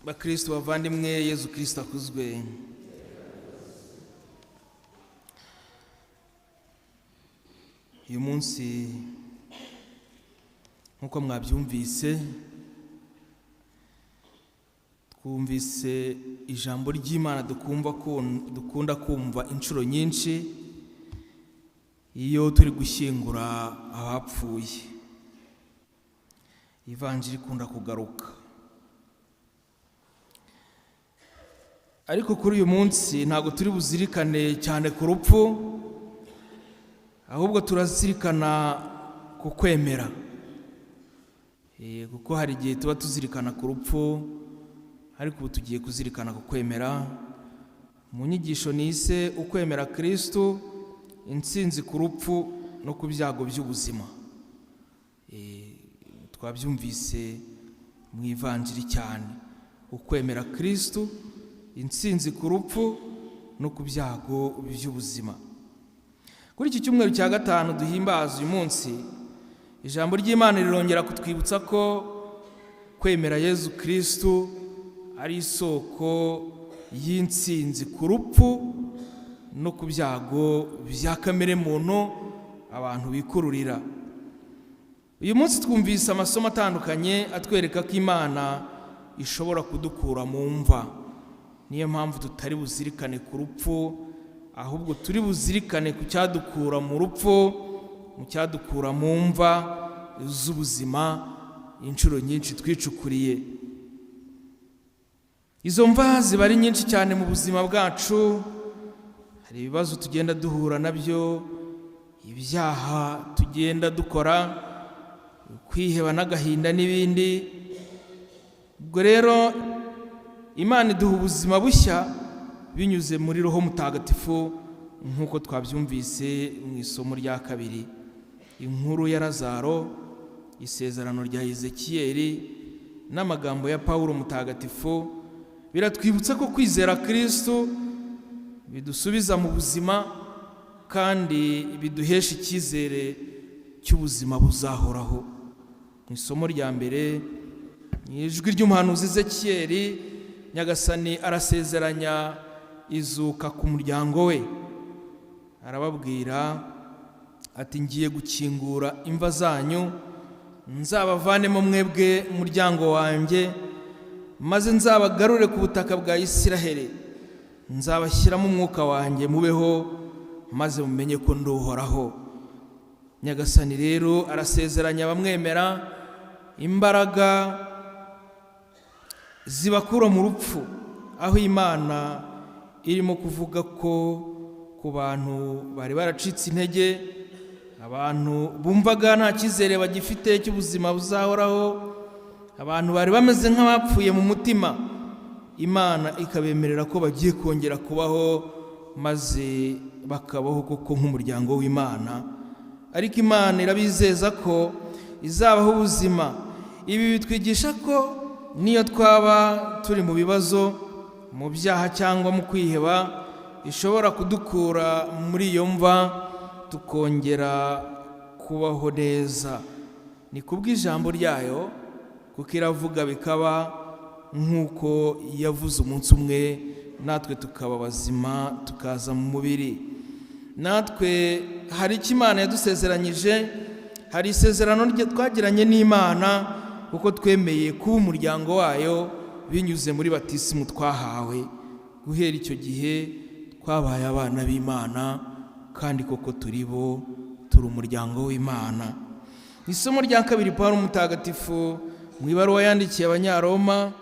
bakristo bavandimwe, Yezu Kristo akuzwe. Uyu munsi nkuko mwabyumvise, twumvise ijambo ry'Imana dukunda kumva inshuro nyinshi iyo turi gushyingura abapfuye. Ivanjiri ikunda kugaruka, ariko kuri uyu munsi ntabwo turi buzirikane cyane ku rupfu, ahubwo turazirikana ku kwemera. Kuko hari igihe tuba tuzirikana ku rupfu, ariko ubu tugiye kuzirikana ku kwemera. Mu nyigisho nise ukwemera Kristo, intsinzi ku rupfu no ku byago by'ubuzima. Twabyumvise mu Ivanjiri cyane, ukwemera Kristo, intsinzi ku rupfu no ku byago by'ubuzima. Kuri iki cyumweru cya gatanu duhimbaza uyu munsi, ijambo ry'Imana rirongera kutwibutsa ko kwemera Yezu Kristo ari isoko y'intsinzi ku rupfu no ku byago bya kamere muntu abantu bikururira. Uyu munsi twumvise amasomo atandukanye atwereka ko Imana ishobora kudukura mu mva. Niyo mpamvu tutari buzirikane ku rupfu, ahubwo turi buzirikane ku cyadukura mu rupfu, mu cyadukura mu mva z'ubuzima inshuro nyinshi twicukuriye. Izo mva ziba ari nyinshi cyane mu buzima bwacu. Hari ibibazo tugenda duhura nabyo, ibyaha tugenda dukora, kwiheba n'agahinda n'ibindi. Ubwo rero Imana iduha ubuzima bushya binyuze muri Roho Mutagatifu, nk'uko twabyumvise mu isomo rya kabiri. Inkuru ya Lazaro, isezerano rya Ezekiyeli n'amagambo ya Pawulo Mutagatifu biratwibutsa ko kwizera Kristo bidusubiza mu buzima kandi biduhesha icyizere cy'ubuzima buzahoraho. Mu isomo rya mbere, ijwi ry'umuhanuzi Ezekiyeli, Nyagasani arasezeranya izuka ku muryango we. Arababwira ati, ngiye gukingura imva zanyu, nzabavanemo mwebwe umuryango wanjye, maze nzabagarure ku butaka bwa Isiraheli. Nzabashyiramo umwuka wanjye mubeho, maze mumenye ko ndi Uhoraho. Nyagasani rero arasezeranya abamwemera imbaraga zibakura mu rupfu, aho Imana irimo kuvuga ko ku bantu bari baracitse intege, abantu bumvaga nta cyizere bagifite cy'ubuzima buzahoraho, abantu bari bameze nk'abapfuye mu mutima, Imana ikabemerera ko bagiye kongera kubaho, maze bakabaho koko nk'umuryango w'Imana. Ariko Imana irabizeza ko izabaho ubuzima. Ibi bitwigisha ko niyo twaba turi mu bibazo, mu byaha cyangwa mu kwiheba, ishobora kudukura muri iyo mva tukongera kubaho neza. Ni kubw'ijambo ryayo, kuko iravuga bikaba, nk'uko yavuze umunsi umwe natwe tukaba bazima tukaza mu mubiri. Natwe hari icyo Imana yadusezeranyije, hari isezerano twagiranye n'Imana, kuko twemeye kuba umuryango wayo binyuze muri batisimu twahawe. Guhera icyo gihe twabaye abana b'Imana, kandi koko turi umuryango w'Imana. Isomo rya kabiri, Pawulo Mutagatifu mu ibaruwa yandikiye Abanyaroma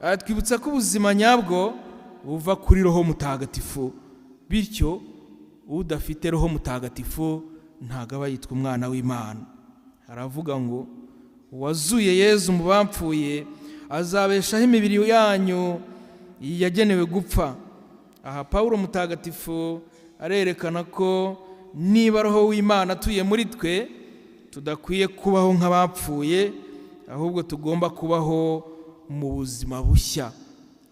aratwibutsa ko ubuzima nyabwo buva kuri Roho Mutagatifu. Bityo udafite Roho Mutagatifu ntabwo aba yitwa umwana w'Imana. Aravuga ngo, uwazuye Yezu mu bapfuye azabeshaho imibiri yanyu yagenewe gupfa. Aha Pawulo Mutagatifu arerekana ko niba Roho w'Imana atuye muri twe, tudakwiye kubaho nk'abapfuye, ahubwo tugomba kubaho mu buzima bushya.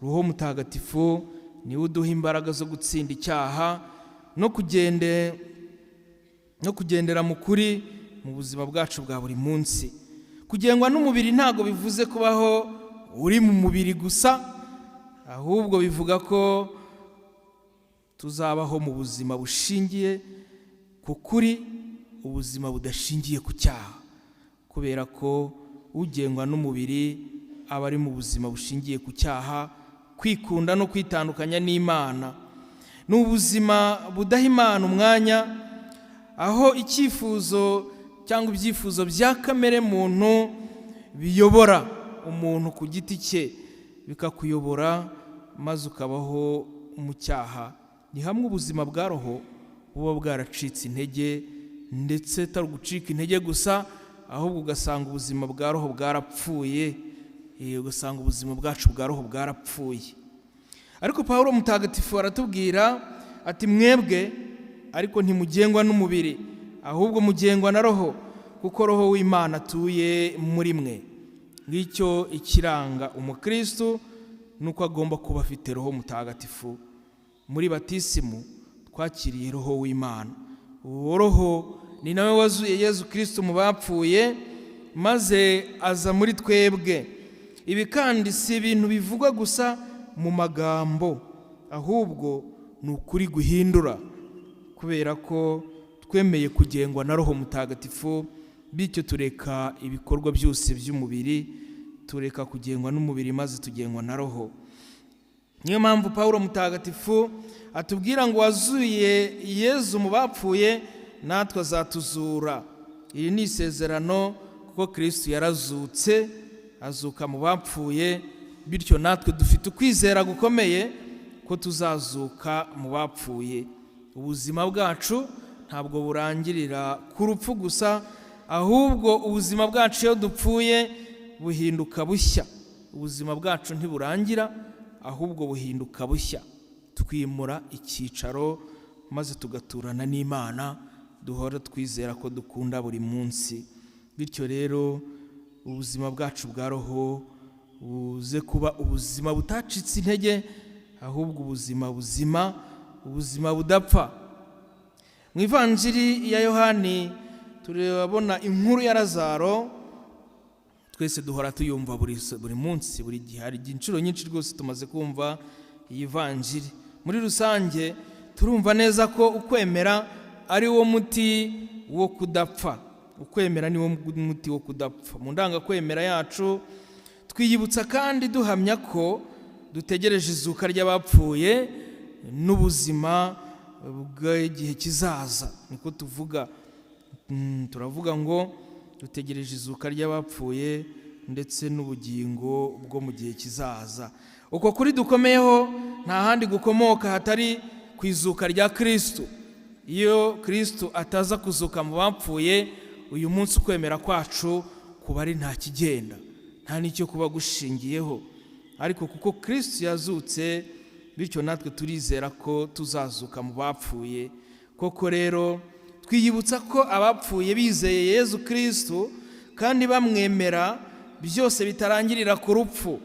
Roho Mutagatifu niwe uduha imbaraga zo gutsinda icyaha no kugendera mu kuri mu buzima bwacu bwa buri munsi. Kugengwa n'umubiri ntago bivuze kubaho uri mu mubiri gusa, ahubwo bivuga ko tuzabaho mu buzima bushingiye ku kuri, ubuzima budashingiye ku cyaha, kubera ko ugengwa n'umubiri aba ari mu buzima bushingiye ku cyaha, kwikunda no kwitandukanya n'Imana. Ni ubuzima budaha Imana umwanya, aho icyifuzo cyangwa ibyifuzo bya kamere muntu biyobora umuntu ku giti cye, bikakuyobora maze ukabaho mu cyaha. Ni hamwe ubuzima bwa roho buba bwaracitse intege, ndetse atari ugucika intege gusa, ahubwo ugasanga ubuzima bwa roho bwarapfuye, ugasanga ubuzima bwacu bwa roho bwarapfuye. Ariko Pawulo mutagatifu aratubwira ati mwebwe ariko ntimugengwa n'umubiri, ahubwo mugengwa na roho, kuko roho w'Imana atuye muri mwe. Ngicyo ikiranga umukristo, nuko agomba kuba afite roho mutagatifu. Muri batisimu twakiriye roho w'Imana. Uwo roho ni nawe wazuye Yezu Kristo mu bapfuye, maze aza muri twebwe. Ibi kandi si ibintu bivugwa gusa mu magambo, ahubwo ni ukuri guhindura, kubera ko twemeye kugengwa na roho mutagatifu, bityo tureka ibikorwa byose by'umubiri, tureka kugengwa n'umubiri maze tugengwa na roho. Niyo mpamvu Pawulo mutagatifu atubwira ngo wazuye Yezu mu bapfuye, natwe azatuzura. Iri ni isezerano, kuko Kristo yarazutse, azuka mu bapfuye, bityo natwe dufite ukwizera gukomeye ko tuzazuka mu bapfuye. Ubuzima bwacu ntabwo burangirira ku rupfu gusa, ahubwo ubuzima bwacu iyo dupfuye buhinduka bushya. Ubuzima bwacu ntiburangira, ahubwo buhinduka bushya. Twimura icyicaro maze tugaturana n'Imana, duhora twizera ko dukunda buri munsi. Bityo rero ubuzima bwacu bwa roho buze kuba ubuzima butacitse intege, ahubwo ubuzima buzima, ubuzima budapfa. Mu ivanjiri ya Yohani turabona inkuru ya Lazaro. Twese duhora tuyumva buri munsi, buri gihe. Hari inshuro nyinshi rwose tumaze kumva iyi vanjiri. Muri rusange turumva neza ko ukwemera ari wo muti wo kudapfa. Ukwemera ni wo muti wo kudapfa. Mu ndangakwemera yacu twiyibutsa kandi duhamya ko dutegereje izuka ry'abapfuye n'ubuzima bw'igihe kizaza. Niko tuvuga. Turavuga ngo dutegereje izuka ry'abapfuye ndetse n'ubugingo bwo mu gihe kizaza. Uko kuri dukomeyeho nta handi gukomoka hatari ku izuka rya Kristo. Iyo Kristo ataza kuzuka mu bapfuye, uyu munsi ukwemera kwacu kuba ari nta kigenda, nta n'icyo kuba gushingiyeho. Ariko kuko Kristo yazutse, bityo natwe turizera ko tuzazuka mu bapfuye. Koko rero twiyibutsa ko abapfuye bizeye Yezu Kristo kandi bamwemera, byose bitarangirira ku rupfu.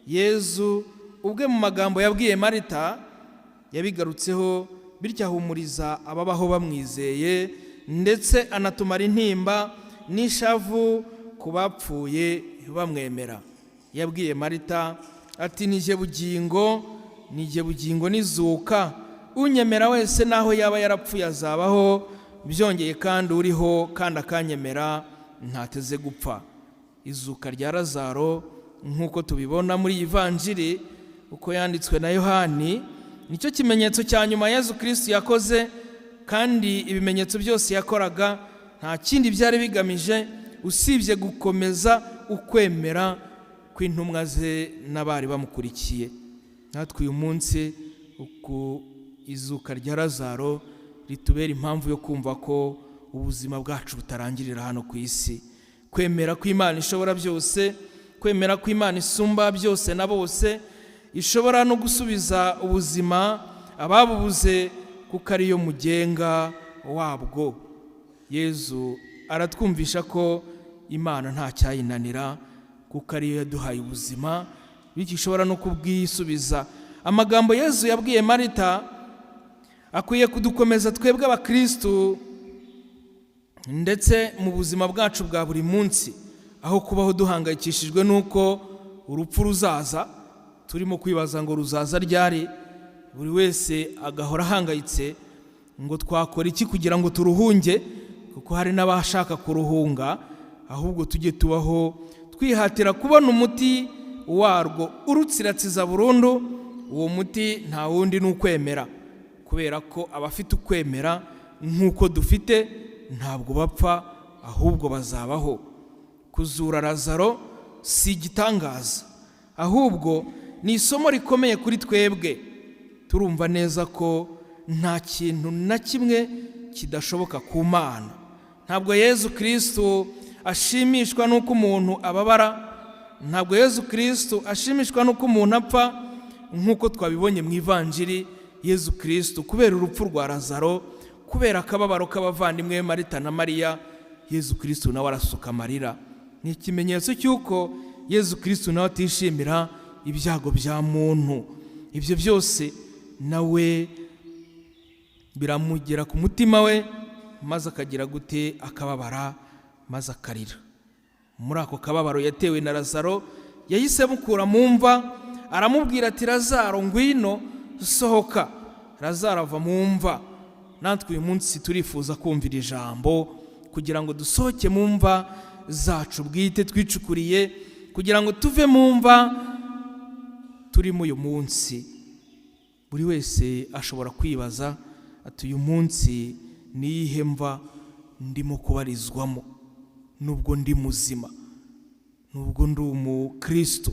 Yezu ubwe mu magambo yabwiye Marita yabigarutseho, bityo ahumuriza ababaho bamwizeye, ndetse anatumara intimba n'ishavu ku bapfuye bamwemera. Yabwiye Marita ati nije bugingo n'izuka, unyemera wese naho yaba yarapfuye azabaho, byongeye kandi uriho kandi akanyemera ntateze gupfa. Izuka rya Lazaro nk'uko tubibona muri iyi vanjiri uko yanditswe na Yohani, nicyo kimenyetso cya nyuma Yezu Kristo yakoze, kandi ibimenyetso byose yakoraga nta kindi byari bigamije usibye gukomeza ukwemera kw'intumwa ze n'abari bamukurikiye. Natwe uyu munsi uko izuka rya Lazaro ritubera impamvu yo kumva ko ubuzima bwacu butarangirira hano ku isi. Kwemera ko Imana ishobora byose, kwemera ko Imana isumba byose na bose, ishobora no gusubiza ubuzima ababubuze, kuko ariyo mugenga wabwo. Yezu aratwumvisha ko Imana nta cyayinanira, kuko ariyo yaduhaye ubuzima, bityo ishobora no kubwisubiza. Amagambo Yezu yabwiye Marita akwiye kudukomeza twebwe abakristo, ndetse mu buzima bwacu bwa buri munsi, aho kubaho duhangayikishijwe nuko urupfu ruzaza, turimo kwibaza ngo ruzaza ryari, buri wese agahora ahangayitse ngo twakora iki kugira ngo turuhunge, kuko hari n'abashaka kuruhunga, ahubwo tujye tubaho twihatira kubona umuti warwo urutsiratsiza burundu. Uwo muti nta wundi ni ukwemera, kubera ko abafite ukwemera nk'uko dufite ntabwo bapfa, ahubwo bazabaho. Kuzura Lazaro si igitangaza, ahubwo ni isomo rikomeye kuri twebwe. Turumva neza ko nta kintu na kimwe kidashoboka ku Mana. Ntabwo Yezu Kristo ashimishwa n'uko umuntu ababara, ntabwo Yezu Kristo ashimishwa n'uko umuntu apfa, nk'uko twabibonye mu Ivanjiri. Yezu Kristo kubera urupfu rwa Lazaro, kubera akababaro k'abavandimwe Marita na Mariya, Yezu Kristo nawe arasuka amarira. Ni ikimenyetso cy'uko Yezu Kristo nawe atishimira ibyago bya muntu. Ibyo byose nawe biramugera ku mutima we, maze akagira gute, akababara, maze akarira. Muri ako kababaro yatewe na Lazaro, yahise mukura mu mva, aramubwira ati Lazaro ngwino sohoka. Lazaro ava mu mva. Natwe uyu munsi turifuza kumvira ijambo kugira ngo dusohoke mu mva zacu bwite twicukuriye, kugira ngo tuve mu mva turimo uyu munsi. Buri wese ashobora kwibaza ati uyu munsi ni iyihe mva ndimo kubarizwamo, nubwo ndi muzima, nubwo ndi umukristo,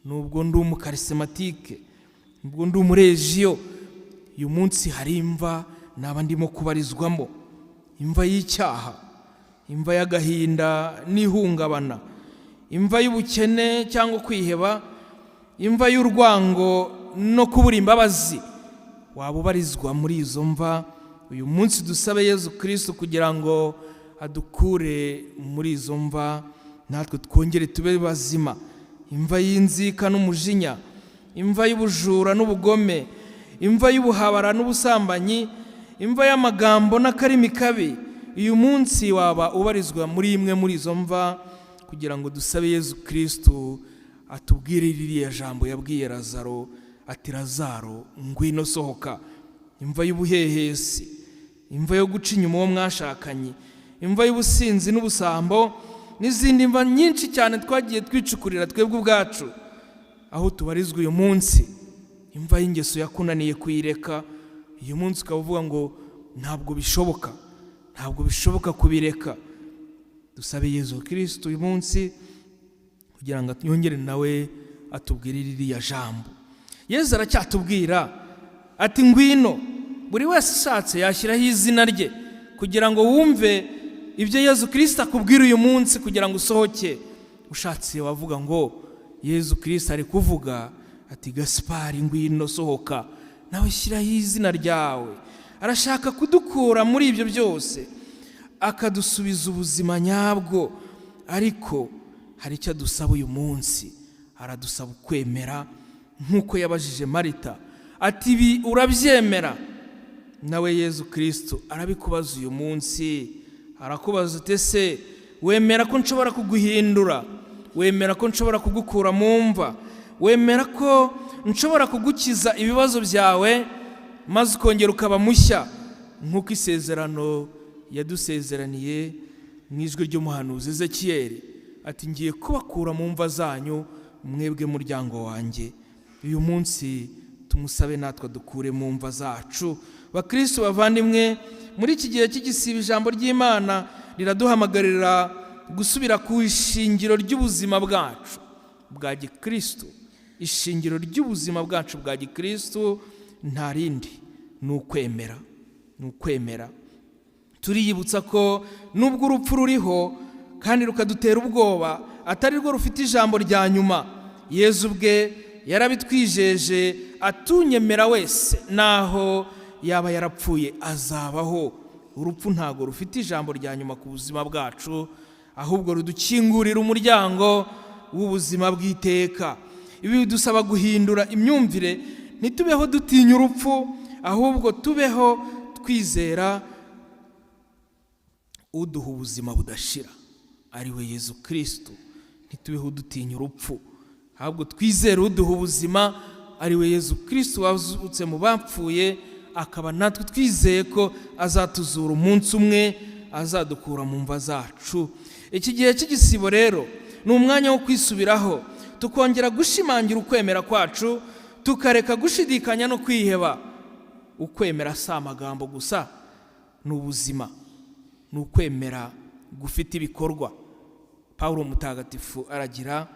nubwo ndi umukarismatike, nubwo ndi umurejiyo. Uyu munsi hari imva naba ndimo kubarizwamo, imva y'icyaha, imva y'agahinda n'ihungabana, imva y'ubukene cyangwa kwiheba, imva y'urwango no kubura imbabazi. Waba ubarizwa muri izo mva, uyu munsi dusabe Yezu Kristo kugira ngo adukure muri izo mva, natwe twongere tube bazima. Imva y'inzika n'umujinya, imva y'ubujura n'ubugome, imva y'ubuhabara n'ubusambanyi, imva y'amagambo n'akarimi kabi. Uyu munsi waba ubarizwa muri imwe muri izo mva, kugira ngo dusabe Yezu Kristo atubwire ririya jambo yabwiye Lazaro ati Lazaro ngwino sohoka. Imva y'ubuhehesi, imva yo guca inyuma uwo mwashakanye, imva y'ubusinzi n'ubusambo, n'izindi mva nyinshi cyane twagiye twicukurira twebwe ubwacu. Aho tubarizwa uyu munsi, imva y'ingeso yakunaniye kuyireka, uyu munsi ukaba uvuga ngo ntabwo bishoboka, ntabwo bishoboka kubireka. Dusabe Yezu Kristo uyu munsi kugira ngo yongere nawe atubwire ririya jambo. Yezu aracyatubwira ati ngwino. Buri wese ashatse yashyiraho izina rye kugira ngo wumve ibyo Yezu Kristo akubwira uyu munsi kugira ngo usohoke. Ushatse wavuga ngo Yezu Kristo ari kuvuga ati Gaspari ngwino sohoka, nawe shyiraho izina ryawe. Arashaka kudukura muri ibyo byose, akadusubiza ubuzima nyabwo. Ariko hari icyo adusaba uyu munsi, aradusaba kwemera, nk'uko yabajije Marita ati ibi urabyemera? Nawe Yezu Kristo arabikubaza uyu munsi, arakubaza ute se wemera ko nshobora kuguhindura? Wemera ko nshobora kugukura mu mva? Wemera ko nshobora kugukiza ibibazo byawe maze ukongera ukaba mushya, nk'uko isezerano yadusezeraniye mu ijwi ry'umuhanuzi Ezekiyeli ati ngiye kubakura mu mva zanyu mwebwe muryango wanjye. Uyu munsi tumusabe natwe dukure mu mva zacu. Bakristo bavandimwe, muri iki gihe cy'igisibo ijambo ry'Imana riraduhamagarira gusubira ku ishingiro ry'ubuzima bwacu bwa gikristo. Ishingiro ry'ubuzima bwacu bwa gikristo nta rindi, ni ukwemera. Ni ukwemera. Turiyibutsa ko nubwo urupfu ruriho kandi rukadutera ubwoba, atari rwo rufite ijambo rya nyuma. Yezu ubwe yarabitwijeje atunyemera wese naho yaba yarapfuye azabaho. Urupfu ntago rufite ijambo rya nyuma ku buzima bwacu, ahubwo rudukingurira umuryango w'ubuzima bw'iteka. Ibi bidusaba guhindura imyumvire, ntitubeho dutinya urupfu, ahubwo tubeho twizera uduha ubuzima budashira, ari we Yezu Kristo. Ntitubeho dutinya urupfu, ahubwo twizere uduha ubuzima ari we Yezu Kristo wazutse mu bapfuye, akaba natwe twizeye ko azatuzura umunsi umwe, azadukura mu mva zacu. Iki gihe cy'igisibo rero ni umwanya wo kwisubiraho, tukongera gushimangira ukwemera kwacu, tukareka gushidikanya no kwiheba. Ukwemera si amagambo gusa, ni ubuzima, ni ukwemera gufite ibikorwa. Pawulo mutagatifu aragira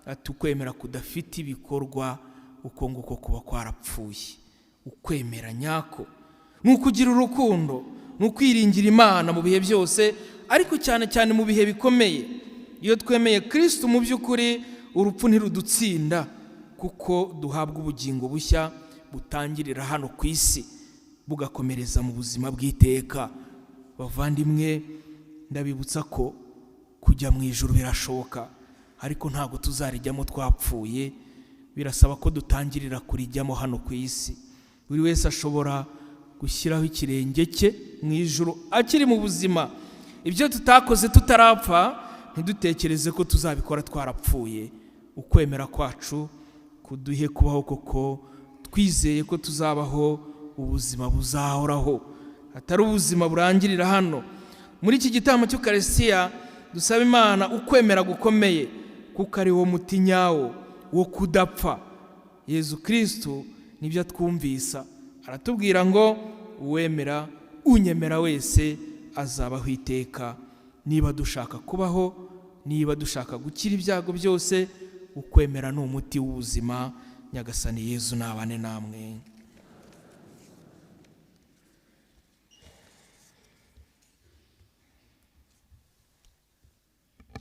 ati ukwemera kudafite ibikorwa uko nguko kuba kwarapfuye. Ukwemera nyako ni ukugira urukundo, ni ukwiringira Imana mu bihe byose, ariko cyane cyane mu bihe bikomeye. Iyo twemeye Kristo mu by'ukuri, urupfu ntirudutsinda, kuko duhabwa ubugingo bushya butangirira hano ku isi bugakomereza mu buzima bw'iteka. Bavandimwe, ndabibutsa ko kujya mu ijuru birashoboka, ariko ntabwo tuzarijyamo twapfuye. Birasaba ko dutangirira kurijyamo hano ku isi. Buri wese ashobora gushyiraho ikirenge cye mu ijuru akiri mu buzima. Ibyo tutakoze tutarapfa, ntidutekereze ko tuzabikora twarapfuye. Ukwemera kwacu kuduhe kubaho koko twizeye ko tuzabaho ubuzima buzahoraho, atari ubuzima burangirira hano. Muri iki gitambo cy'Ukarisitiya dusaba Imana ukwemera gukomeye, kuko ari wo muti nyawo wo kudapfa. Yezu Kristo nibyo twumvisa, aratubwira ngo uwemera unyemera wese azabaho iteka. Niba dushaka kubaho, niba dushaka gukira ibyago byose, ukwemera ni umuti w'ubuzima. Nyagasani Yezu nabane namwe.